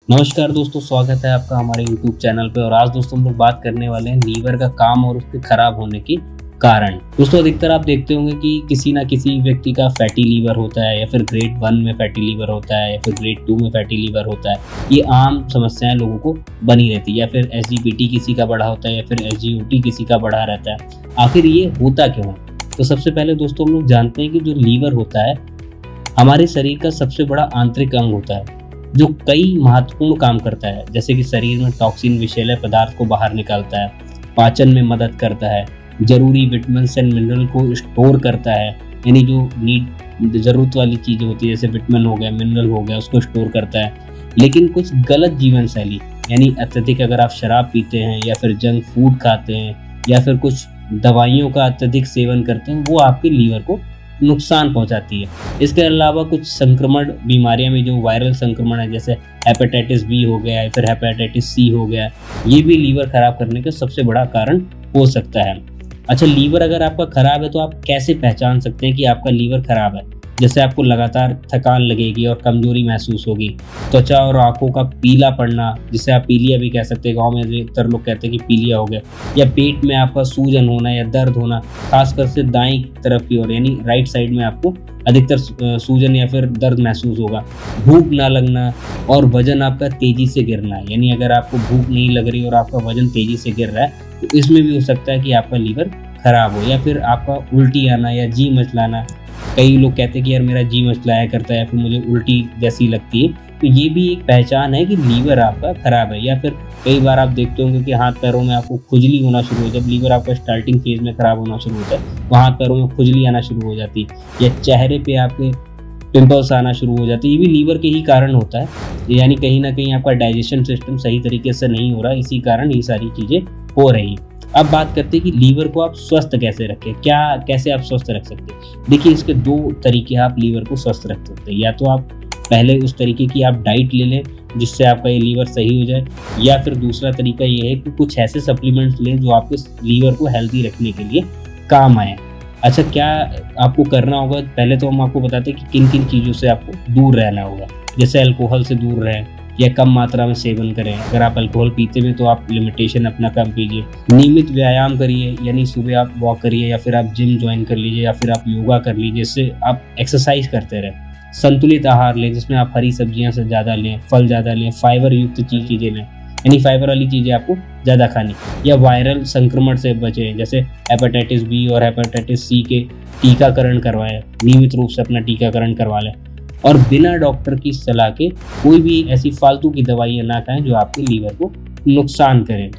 नमस्कार दोस्तों, स्वागत है आपका हमारे YouTube चैनल पे। और आज दोस्तों हम लोग बात करने वाले हैं लीवर का काम और उसके खराब होने के कारण। दोस्तों अधिकतर आप देखते होंगे कि किसी ना किसी व्यक्ति का फैटी लीवर होता है, या फिर ग्रेड 1 में फैटी लीवर होता है, या फिर ग्रेड 2 में फैटी लीवर होता है। ये आम समस्याएं लोगों को बनी रहती है। या फिर SGPT किसी का बढ़ा होता है, या फिर SGOT किसी का बढ़ा रहता है। आखिर ये होता क्यों है? तो सबसे पहले दोस्तों हम लोग जानते हैं कि जो लीवर होता है हमारे शरीर का सबसे बड़ा आंतरिक अंग होता है, जो कई महत्वपूर्ण काम करता है। जैसे कि शरीर में टॉक्सिन विषैले पदार्थ को बाहर निकालता है, पाचन में मदद करता है, जरूरी विटामिन एंड मिनरल को स्टोर करता है, यानी जो जरूरत वाली चीज़ें होती है जैसे विटामिन हो गया, मिनरल हो गया, उसको स्टोर करता है। लेकिन कुछ गलत जीवन शैली, यानी अत्यधिक अगर आप शराब पीते हैं, या फिर जंक फूड खाते हैं, या फिर कुछ दवाइयों का अत्यधिक सेवन करते हैं, वो आपके लीवर को नुकसान पहुंचाती है। इसके अलावा कुछ संक्रमण बीमारियां में, जो वायरल संक्रमण है, जैसे हेपेटाइटिस बी हो गया या फिर हेपेटाइटिस सी हो गया, ये भी लीवर खराब करने का सबसे बड़ा कारण हो सकता है। अच्छा, लीवर अगर आपका खराब है तो आप कैसे पहचान सकते हैं कि आपका लीवर खराब है? जैसे आपको लगातार थकान लगेगी और कमजोरी महसूस होगी, त्वचा और आंखों का पीला पड़ना, जिसे आप पीलिया भी कह सकते हैं, गांव में अधिकतर लोग कहते हैं कि पीलिया हो गया, या पेट में आपका सूजन होना या दर्द होना, खासकर से दाईं तरफ की ओर, यानी राइट साइड में आपको अधिकतर सूजन या फिर दर्द महसूस होगा। भूख ना लगना और वजन आपका तेजी से गिरना, यानी अगर आपको भूख नहीं लग रही और आपका वजन तेजी से गिर रहा है तो इसमें भी हो सकता है कि आपका लीवर खराब हो। या फिर आपका उल्टी आना या जी मचलाना, कई लोग कहते हैं कि यार मेरा जी मचलाया करता है, फिर मुझे उल्टी जैसी लगती है, तो ये भी एक पहचान है कि लीवर आपका खराब है। या फिर कई बार आप देखते होंगे कि हाथ पैरों में आपको खुजली होना शुरू हो, जब लीवर आपका स्टार्टिंग फेज में खराब होना शुरू होता है तो हाथ पैरों में खुजली आना शुरू हो जाती है, या चेहरे पे आपके पिंपल्स आना शुरू हो जाते हैं। ये भी लीवर के ही कारण होता है, यानी कहीं ना कहीं आपका डाइजेशन सिस्टम सही तरीके से नहीं हो रहा, इसी कारण ये सारी चीज़ें हो रही हैं। अब बात करते हैं कि लीवर को आप स्वस्थ कैसे रखें, कैसे आप स्वस्थ रख सकते हैं। देखिए, इसके दो तरीके आप लीवर को स्वस्थ रख सकते हैं। या तो आप पहले उस तरीके की आप डाइट ले लें जिससे आपका ये लीवर सही हो जाए, या फिर दूसरा तरीका ये है कि कुछ ऐसे सप्लीमेंट्स लें जो आपके लीवर को हेल्दी रखने के लिए काम आए। अच्छा, क्या आपको करना होगा? पहले तो हम आपको बताते हैं कि किन किन चीज़ों से आपको दूर रहना होगा। जैसे अल्कोहल से दूर रहें या कम मात्रा में सेवन करें। अगर आप अल्कोहल पीते हैं तो आप लिमिटेशन अपना कम कीजिए। नियमित व्यायाम करिए, यानी सुबह आप वॉक करिए, या फिर आप जिम ज्वाइन कर लीजिए, या फिर आप योगा कर लीजिए, जिससे आप एक्सरसाइज करते रहें। संतुलित आहार लें, जिसमें आप हरी सब्जियां से ज़्यादा लें, फल ज़्यादा लें, फाइबर युक्त चीज़ें लें, यानी फाइबर वाली चीज़ें आपको ज़्यादा खानी। या वायरल संक्रमण से बचें, जैसे हेपेटाइटिस बी और हेपेटाइटिस सी के टीकाकरण करवाएं, नियमित रूप से अपना टीकाकरण करवा लें। और बिना डॉक्टर की सलाह के कोई भी ऐसी फालतू की दवाइयाँ ना खाएं जो आपके लीवर को नुकसान करें।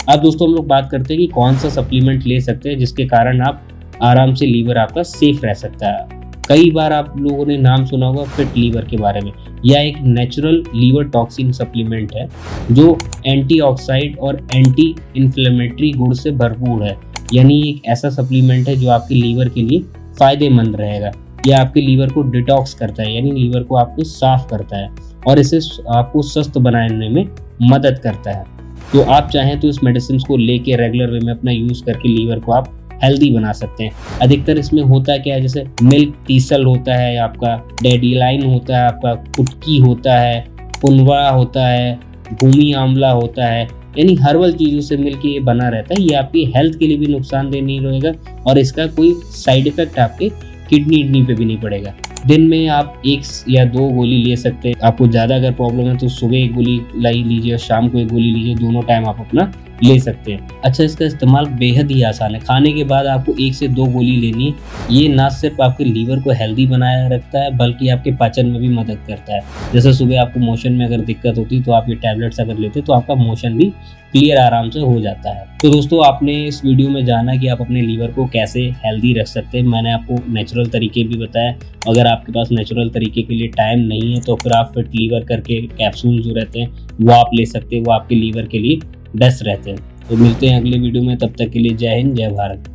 अब दोस्तों हम लोग बात करते हैं कि कौन सा सप्लीमेंट ले सकते हैं जिसके कारण आप आराम से लीवर आपका सेफ रह सकता है। कई बार आप लोगों ने नाम सुना होगा फिट लीवर के बारे में। यह एक नेचुरल लीवर टॉक्सिन सप्लीमेंट है जो एंटीऑक्सीडेंट और एंटी इन्फ्लेमेटरी गुण से भरपूर है। यानी एक ऐसा सप्लीमेंट है जो आपके लीवर के लिए फायदेमंद रहेगा। यह आपके लीवर को डिटॉक्स करता है, यानी लीवर को आपको साफ करता है, और इसे आपको स्वस्थ बनाने में मदद करता है। तो आप चाहें तो इस मेडिसिन को लेके रेगुलर वे में अपना यूज़ करके लीवर को आप हेल्दी बना सकते हैं। अधिकतर इसमें होता क्या है, जैसे मिल्क टीसल होता है, आपका डेडिलाइन होता है, आपका कुटकी होता है, पुनवा होता है, भूमि आंवला होता है, यानी हर्बल चीज़ों से मिलके ये बना रहता है। ये आपकी हेल्थ के लिए भी नुकसानदेह नहीं रहेगा, और इसका कोई साइड इफेक्ट आपके किडनी पे भी नहीं पड़ेगा। दिन में आप 1 या 2 गोली ले सकते हैं। आपको ज़्यादा अगर प्रॉब्लम है तो सुबह 1 गोली लीजिए और शाम को 1 गोली लीजिए, दोनों टाइम आप अपना ले सकते हैं। अच्छा, इसका इस्तेमाल बेहद ही आसान है। खाने के बाद आपको 1 से 2 गोली लेनी है। ये ना सिर्फ आपके लीवर को हेल्दी बनाए रखता है, बल्कि आपके पाचन में भी मदद करता है। जैसे सुबह आपको मोशन में अगर दिक्कत होती है तो आप ये टैबलेट्स अगर लेते तो आपका मोशन भी क्लियर आराम से हो जाता है। तो दोस्तों, आपने इस वीडियो में जाना कि आप अपने लीवर को कैसे हेल्दी रख सकते हैं। मैंने आपको नेचुरल तरीके भी बताया। अगर आपके पास नेचुरल तरीके के लिए टाइम नहीं है तो फिर आप फिट लीवर करके कैप्सूल जो रहते हैं वो आप ले सकते हैं, वो आपके लीवर के लिए बेस्ट रहते हैं। तो मिलते हैं अगले वीडियो में, तब तक के लिए जय हिंद, जय भारत।